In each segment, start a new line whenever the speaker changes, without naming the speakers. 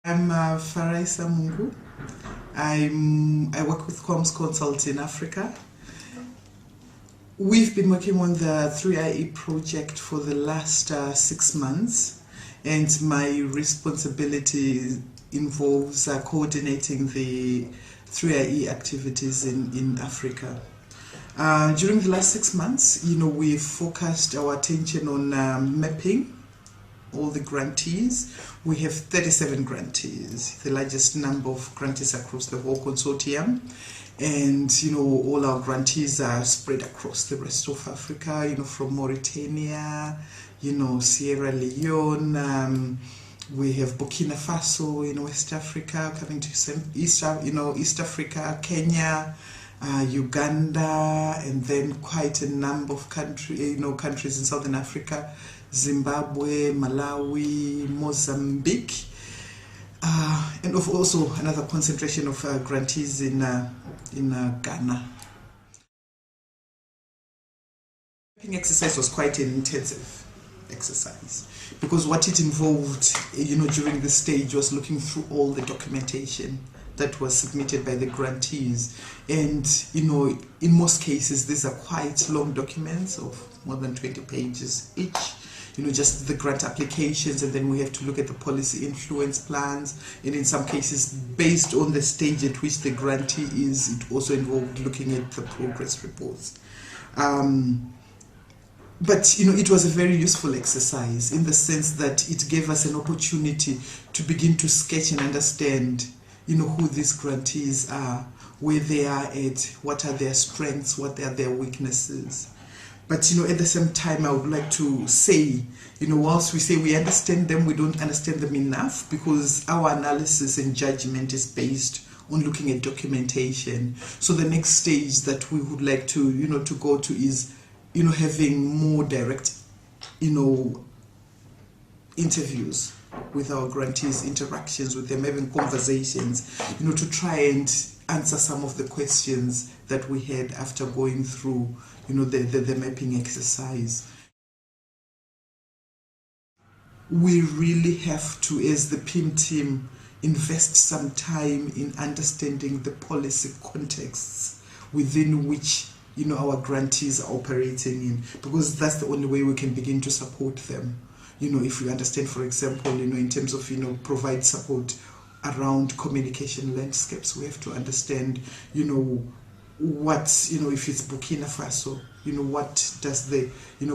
I'm Farai Samhungu. I work with CommsConsult in Africa. We've been working on the 3ie project for the last 6 months, and my responsibility involves coordinating the 3ie activities in Africa. During the last 6 months, we've focused our attention on mapping all the grantees. We have 37 grantees, the largest number of grantees across the whole consortium. And all our grantees are spread across the rest of Africa, from Mauritania, Sierra Leone, we have Burkina Faso in West Africa, coming to East Africa, Kenya, Uganda, and then quite a number of countries in Southern Africa, Zimbabwe, Malawi, Mozambique, and also another concentration of grantees in Ghana. The exercise was quite an intensive exercise because what it involved, during this stage was looking through all the documentation that was submitted by the grantees, and in most cases these are quite long documents of more than 20 pages each. Just the grant applications, and then we have to look at the policy influence plans, and in some cases, based on the stage at which the grantee is, it also involved looking at the progress reports. But it was a very useful exercise in the sense that it gave us an opportunity to begin to sketch and understand who these grantees are, where they are at, what are their strengths, what are their weaknesses. But at the same time, I would like to say, whilst we say we understand them, we don't understand them enough, because our analysis and judgment is based on looking at documentation. So the next stage that we would like to to go to is having more direct interviews with our grantees, interactions with them, having conversations, to try and answer some of the questions that we had after going through the mapping exercise. We really have to, as the PIM team, invest some time in understanding the policy contexts within which our grantees are operating in, because that's the only way we can begin to support them. If we understand, for example, in terms of provide support around communication landscapes, we have to understand what if it's Burkina Faso, what does the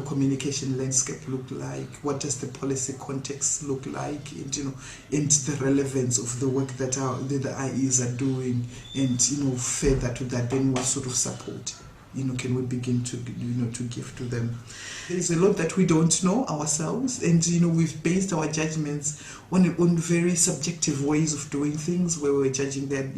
communication landscape look like, what does the policy context look like, and the relevance of the work that the IEs are doing, and further to that, then what sort of support can we begin to to give to them. There is a lot that we don't know ourselves, and we've based our judgments on very subjective ways of doing things, where we're judging that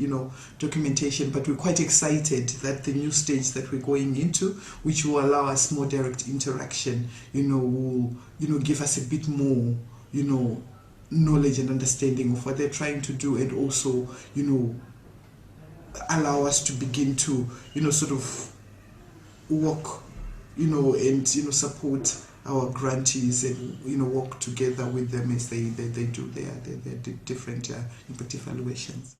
documentation. But we're quite excited that the new stage that we're going into, which will allow us more direct interaction, will give us a bit more knowledge and understanding of what they're trying to do, and also allow us to begin to sort of work and support our grantees, and work together with them as they do their different input evaluations.